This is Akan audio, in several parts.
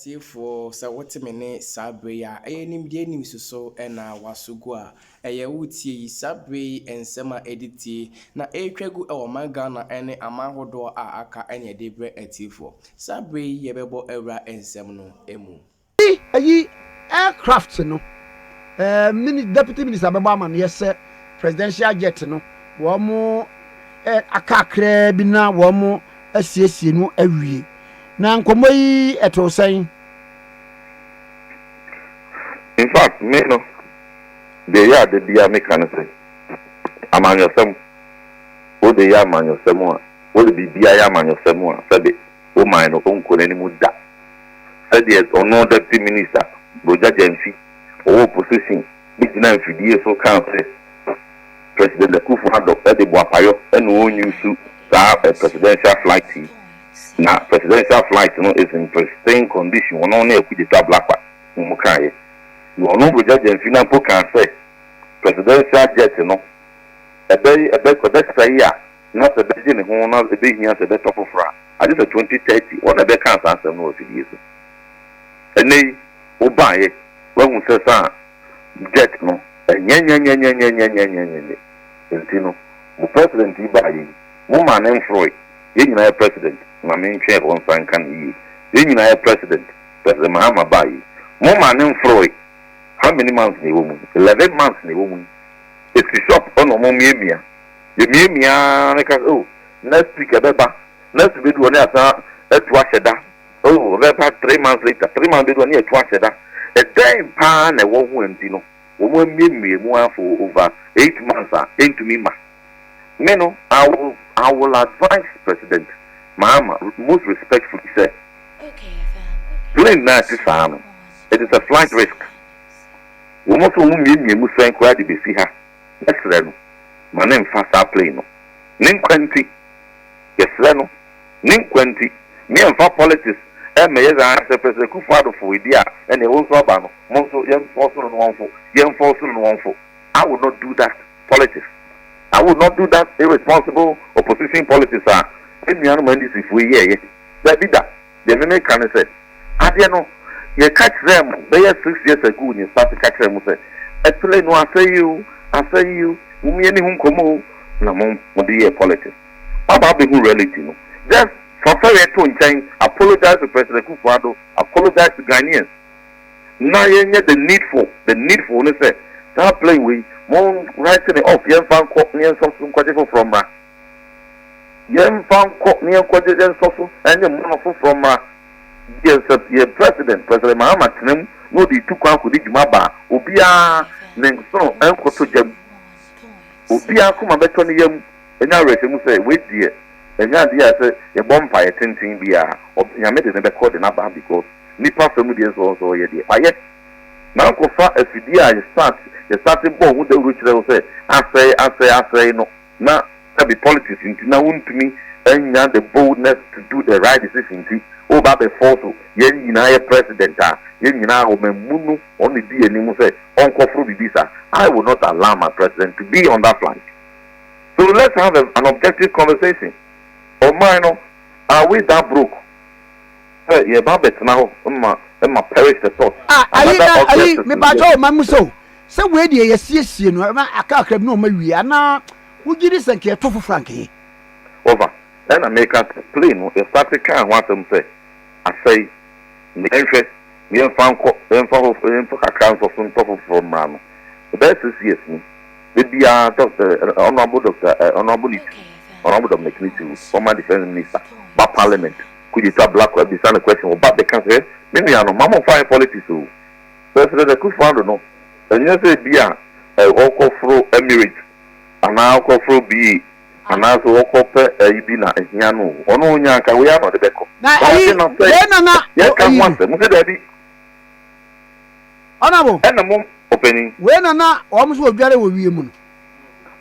atiefoɔ sɛ wote me ne saa bere yi a ɛyɛ nimdeɛ nim soso ɛna wasogo a ɛyɛ wotie yi saa bere yi nsɛm a ɛde tie na ɛretwa gu ɛwɔ man Ghana ɛne aman ahodoɔ a aka ɛne ɛde brɛ atiefoɔ saa bere yi yɛbɛbɔ ɛwura nsɛm no emu. Ayi aircraft no deputy minister bɛbɔ amaneɛ sɛ presidential jet no wɔn akakra bi na wɔn asiesie no awie. Na nkɔmɔ yi ɛto sɛn. In fact, me no, the year the dia me can say, among yourself, o the year man yourself one, o the dia man yourself one, said it, o my no uncle any muda. Said yes, or no deputy minister, Roger Jensi, or opposition, this nine for years so can't say. President the Kufuado, Eddie Wapayo, and no one used to have a presidential flight team. Now, presidential flight is in pristine condition. One only a quick black one. You are no judge and financial can say presidential jet, a bed for that say, not a bed in the home, not the big years at the top of France. I just a 2030, what a bed can't answer no years. And they will buy it when we say, jet, no, and yan, the president, he buy it. Woman and Freud, you president. My main chair on San Can you are president, President Mahama Bayi. Mama named Freud. How many months in a woman? 11 months in a woman. It's a shop on a momia. The mia, like oh, next week a beba. Next week one at Washada. Oh, about 3 months later, 3 months later, near Washada. A day pan a woman, you know. Woman me more for over 8 months into me. Meno, I will advise President. Mahama, most respectfully say, plain that is it is a flight risk. We must inquire the her. Yes, Reno. My name fast plane. Ning 20. Yes, Reno. Ning 20. Me and for politics. May as a President Kufado for idea and a whole Sabano. Monso, young force on one for, young force on one for. I would not do that. Politics. I would not do that. Irresponsible opposition politics are. If we hear that did that, the American said, I don't know, you catch them, they are 6 years ago, and you start to catch them. Say, actually, no, I say you, me any whom come home, no more, what the politics. How about the reality? No, just for fair to change, apologize to President Kufuado, apologize to Ghanaians. Now, you need the needful, say, start playing with more writing off, young fan, near something quite from. Young found near Quadri and Sosu and the monoful from your president, President Mahama, no, the 2 could dig Maba, Ubia, Nengso, and Kotu Ubia, come a better yam, and now Rachel say, wait, dear, and now dear say, a bonfire tinting beer, or Yamete never called in Abba because Nipa familiars also yet. Yet, now go far as you dear, you started born with the rich, they will say, I say, no, now. Be politics into now to me and now the boldness to do the right decision to over the force yen president yen munu only be any say uncle through visa. I will not allow my president to be on that flight. So let's have an objective conversation. Or mine, are we that broke? Yeah, Babet now my perish the thought. I me bajo mamuso. So where do you see no I can't no me na would you listen to Tofu Frankie? Over. Then I make us plain. The static can want them say. I say, the interest, we have found accounts of some top from Ram. The best is yes, me. Maybe Doctor, Honorable Doctor, Honorable Dominic, former defense minister, by Parliament. Could you tell Black Web the question about the country? Maybe I know Mamma Fire politics. So, President Kufuado, no. And you say, be a walk through Emirates. And now go through B, and now so walk up Ibina and Yano. Oh no, Yanka, we are not the Becco. Yes, come once, Mr. Daddy. Honorable, and the moon opening. When or not, almost will gather with women.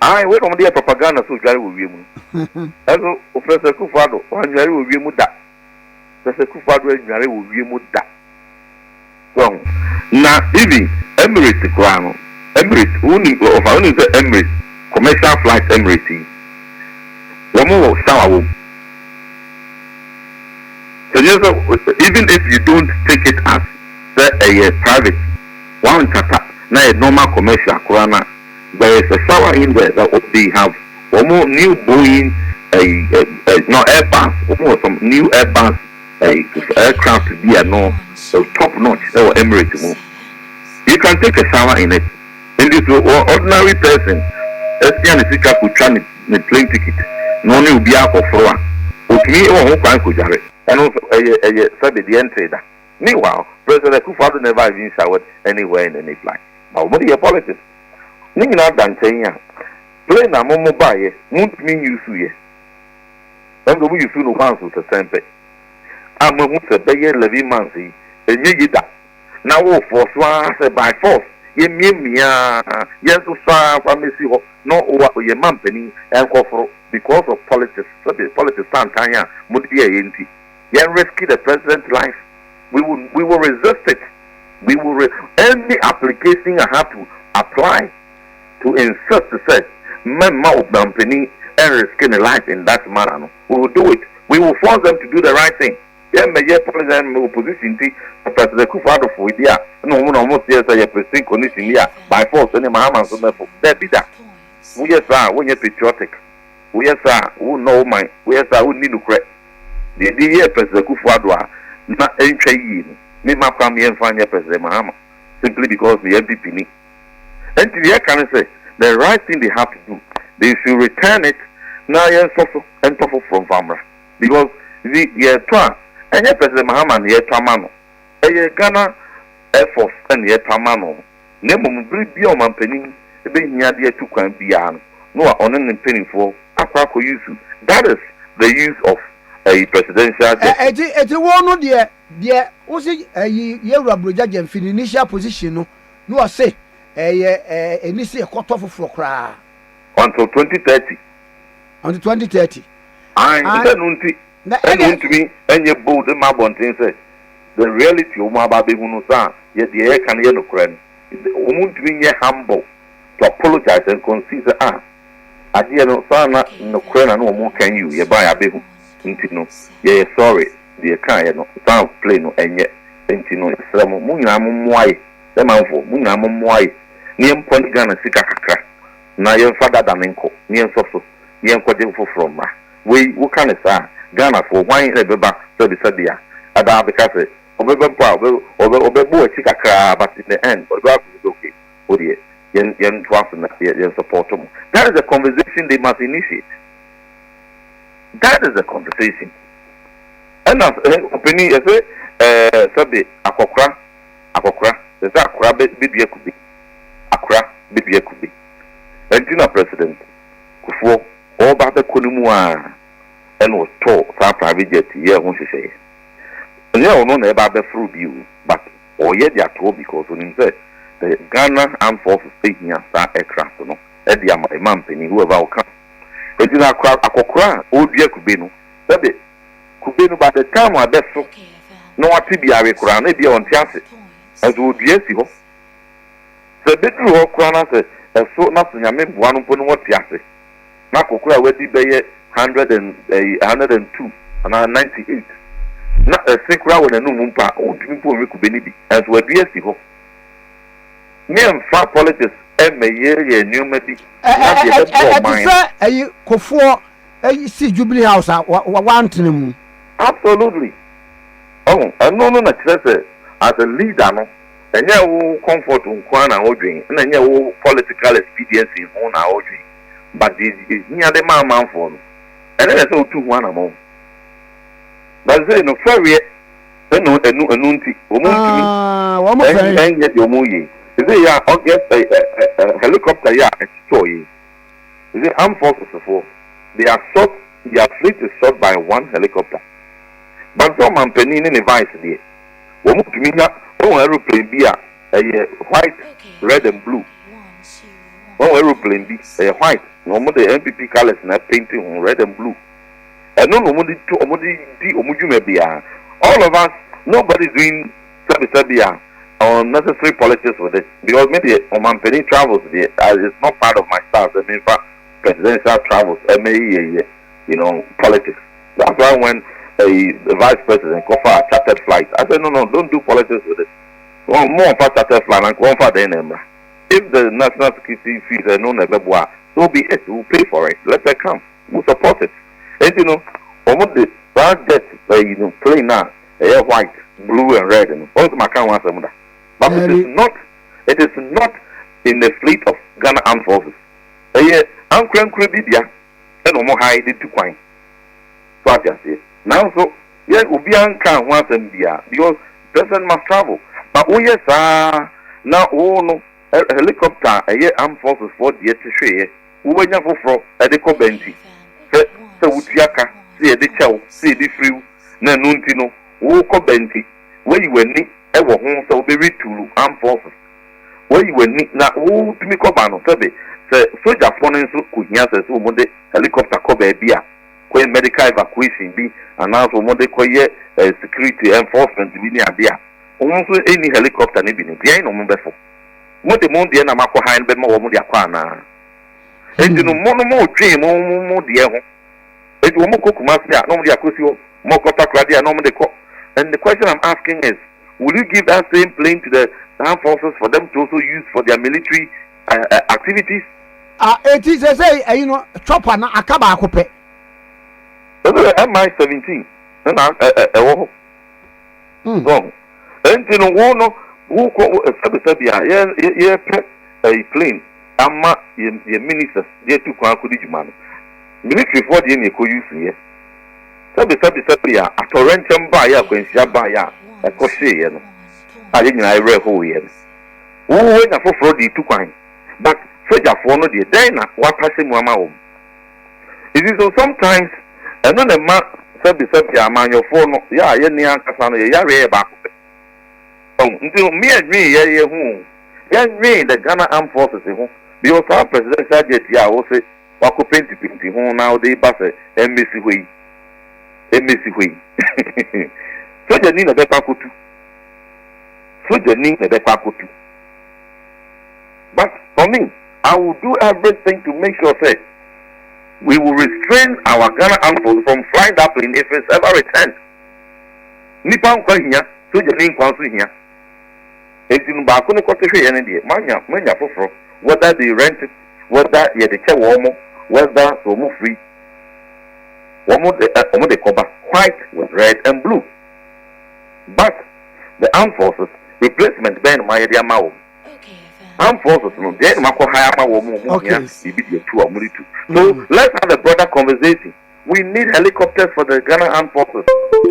I wait on the propaganda to gather with women. As Professor Kufado, one very will be muda. Professor Kufado and Gary will be muda. Wrong. Now, even Emirates the crown. Emirates, only the Emirates. Commercial flight Emirates. One more sour. So even if you don't take it say a private one tata na a normal commercial corner. There is a shower in there that they have almost new Boeing no Airbus, almost some new Airbus aircraft there no so top notch or Emirates. You can take a shower in it. In this ordinary person, SPN Sika could try the plane ticket. No new be out of floor. With me or who can could and also said the entry. Meanwhile, President Kufuor never even showered anywhere in any flight. Now, what are your politics? Ning na dantenya play na momo baye won't mean you su ye and go you su no once to sempe ama hu se be ye 11 months yi enye yida na wo force wa say by force ye miemia ye so sa family ho no o ye mampani enkoforo because of politics politics tantanya mudi ye enti ye risky the president's life. We will resist it. We will any application I have to apply to insist to say, member of company and risking a life in that manner. We will do it. We will force them to do the right thing. Yeah, may president opposition President Kufuor for idea. No one almost yes, I present condition here by force. Any Mahama so therefore there be that. We are when you're patriotic. We are who know my. We are who need to correct. The idea President Kufuor not entry in. Me ma come and find President Mahama simply because the MPP ni. And the can say the right thing they have to do, they should return it now and from farmer. Because the twa and President Mahama and the Tamano, a Ghana Air Force and the Tamano, Nemo be on my penny, the being near the two can be no on an penny for Aquaco use. That is the use of a presidential. It's a one dear, was it a year of Brigadier initial position? No, I say. Initially a cut off for cry until 2030. Until 2030. I don't to me and your boat in my bontin said the reality of my baby Hunusa, yet the air can hear no credit. Won't be humble to apologize and consider I hear no son, no credit, no more can you, ye buy a baby. No, ye sorry, the kind no sound plain no and yet, and you know, some moon why. The man for Munam Moy, near Point Gun and Sika Kakra. Now your father Damenko, near Soso, near Quadilfo from we can say Ghana for wine a beba, so the Sadia, Ada because Obeba Obebu Chika Kra, but in the end, or okay, oh dear, Yen Twassen, yen support them. That is a conversation they must initiate. That is a conversation. And as opinion, Sabi, Akokra. There's Accra baby could be. Accra baby could be. And you know, President Kufuor, all about the Kunumua and was told for private jet here, won't you say? And you don't know about the fruit you, but or yet they are told because when he said the Ghana Armed Forces taking a star aircraft, you know, at the Amampini, whoever will come. And you know, Akokra, old year could be no. That it could be no by the time I best so. No, what to be a crown, maybe on Tiasit. As would yes, you the bedroom of Crown says, so nothing. I mean, one upon what Piazza. Nakokura, where did they 102 and 98. Not a sick row and a new moompa, old people could be as well, yes, you me and far politics, and a year, new maybe. You Kufuor, you see Jubilee House, one. Absolutely. Oh, I know no, as a leader, no, and you comfort on Kwana ordering, and then you political expediency on our ordering. But this is near the man for, and then I saw 2-1 among. But say no, sorry, no, nunti, and yet your moye. They are a helicopter, yeah, a story. The armed forces for they are shot, their fleet is shot by one helicopter. But some man penny in a vice there. One aeroplane be a white, red and blue. One aeroplane be a white. No more the MPP colors and painting on red and blue. And no more the all of us, nobody's doing Sabia or necessary politics with it. Because maybe on my penny travels there, it's not part of my style. I mean, presidential travels, you know, politics. That's why when the vice president go for a chartered flight, I said, no, don't do politics with it. more for charter plan and one for the number. If the national security fees are known as a so be it. We'll pay for it. Let them come. We'll support it. And you know, almost the budget plane now, white, blue, and red. And also, my count wants them. But it is not in the fleet of Ghana Armed Forces. I'm crank Bibia, and no more hide it to coin. So I just say, now so, yeah, Ubian can't want them there because person must travel. But oh, yes, now, oh, no, a helicopter, armed forces for the Etishe, who went up for a deco benty. So, Utiaka, see the chow, see the free, Nanuntino, who co benty, where you were nick, ever home, so be to armed forces. Where you were nick, now, who to me cobano, so soldier phone could hear the Monday helicopter cover beer, when medical evacuation be announced on Monday security enforcement be near beer. Also, any helicopter need be behind on before. What the Monday and Amako Hind be more Mondiakana. And you know, more dream, more dear. It will more cook Masia, no Diacusio, more Cotacadia, no the cook. And the question I'm asking is, will you give that same plane to the armed forces for them to also use for their military activities? It is a say, you know, chopper na akaba akope. MI-17. So, and you know, who a plane, Amma, your ministers, they took one man. Military for the Niko use here. Sabi, a torrential buyer, when Shabaya, a Koshe, I didn't I read who he is. Who went for fraud, took one. But soldier for no day, then what passing Mama home. It is so sometimes, and then the man sabi a man your phone, ya, near Casano, ya, back. Oh, until me and me, ya, home. Ya, me, the Ghana Armed Forces, because our presidential jet, ya, also, Wako Painty Pinty, home now, they pass a embassy way. Soldier need a bepakutu. Soldier need a bepakutu. But for me, I will do everything to make sure that we will restrain our Ghana Armed Forces from flying that plane if it's ever returned. Nippon Kwanya, so the name Kwansu here. It's in Bakuna Kotashe and India, Manya Fofro, whether they rent it, whether you the chair warmer, whether so move free. Womo the cover, white with red and blue. But the armed forces replacement Ben Maya Mao. Armed forces, no, they mako hire my woman. So let's have a broader conversation. We need helicopters for the Ghana Armed Forces.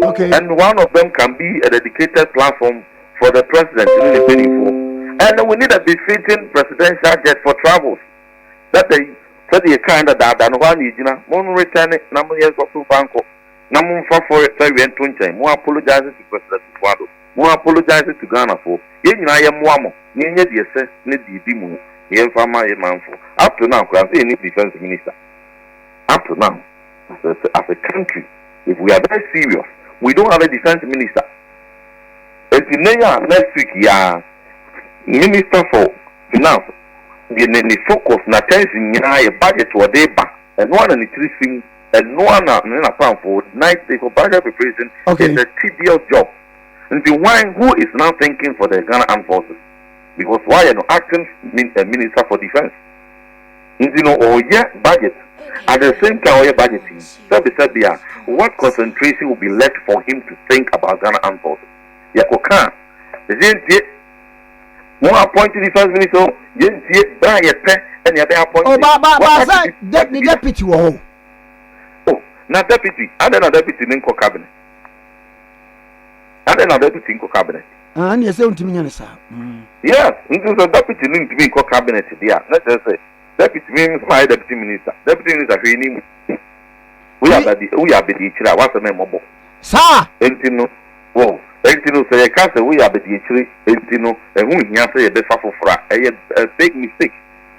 Okay. And one of them can be a dedicated platform for the president in the 24. And we need a befitting presidential jet for travels. That they said the kind of that and one Nijina, one return it, number years of Banco, number for it, so we went to more apologizes to President Tuado, more apologizes to Ghana for. I am Wamo, near the assess, need the Dimu, here for my man for. Up to now, I say any defense minister. Up to now, as a country, if we are very serious, we don't have a defense minister. And next week, yeah, Minister for Finance, the focus na attention a budget to a day back, and one and three things, and one and for night for budget preparation is a tedious job. And the one who is now thinking for the Ghana Armed Forces, because why are you acting Minister for Defense? You know, or budget at the same time, or budgeting. Sabia, what concentration will be left for him to think about Ghana Armed Forces? Yakoka, the more appointed defense minister, buy a pen and you are appointed. Oh, Baba, the deputy. Oh, not deputy. I don't know deputy in cabinet. I don't know deputy in cabinet. And you say to me, sir. Yes, it is a deputy linked to me in cabinet. Yeah, let's just say deputy means my deputy minister. Deputy minister, we are the teacher. What's the name of it? Sir, Entino. Oh. Say a castle, we are the teacher, Entino, and who here say a big mistake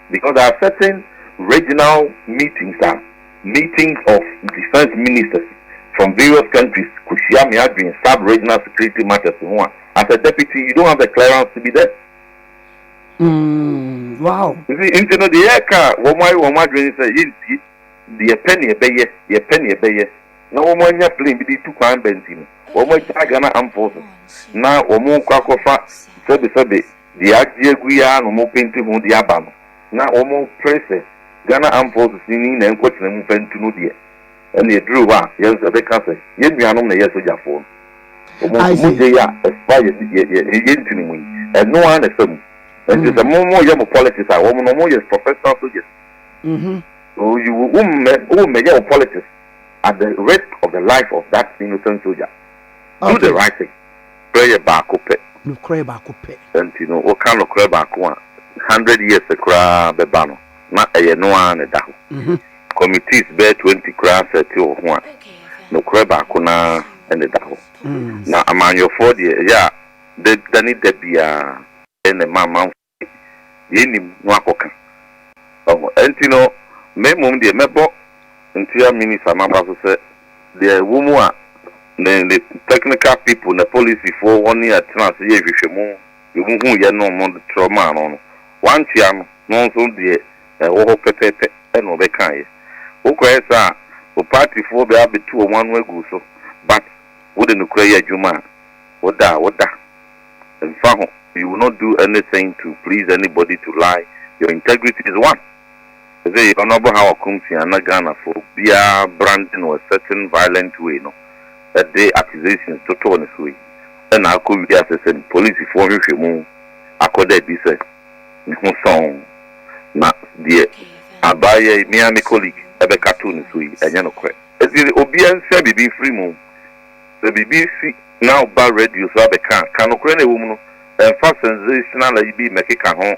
because there are certain regional meetings of defense ministers from various countries, Kushiyami Adrian, sub-regional security matters. As a deputy, you don't have the clearance to be there. Wow. You see, into the air car, one Adrian said, the penny a bay. No one plane be 2 pound benzine. Ghana Armed Forces. Now, Omo Kwakofa Sabi, the Agia no more painting on the Abam. Now, almost praise Ghana Armed Forces in and watching them pen to know dear. And they drew out, yes, the cancer. Yet we are on the yes of your phone. Mujaya aspires and no one is some. And there's a more young politics, a woman no more professional soldiers. So you will make your politics at the risk of the life of that innocent soldier. Do the right thing. Pray back up. No cry back up. And you know, what kind of cry back 100 years a cry bebano. Not a no one at that. Committees bear 20 crabs at 2 no cry back on and the down. Now, among your 40 yeah, they need to be in a mamma. Yin Wakoka. And you know, Memum de Mebo until Minister Mamba said the woman, the technical people, the police before 1 year trans year, you won't no more trauma on 1 year, no so dear, oh, petete, and no bekai. Okay, sir, the party for the Abbey 2 or 1 way go so, but wouldn't cry Juma, what da, and found you will not do anything to please anybody to lie. Your integrity is one. They honorable how comes here and Ghana for beer branding or a certain violent way, no. That day accusations to turn this way. And I could be assessing police for you move. I could be said, no song. Now, dear, I buy a Miami colleague, a cartoon this way, and you know, it's the obedience, be free move. The BBC now bar radio, so I can't a woman and fast sensational be make it home.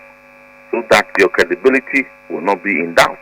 So that your credibility will not be in doubt.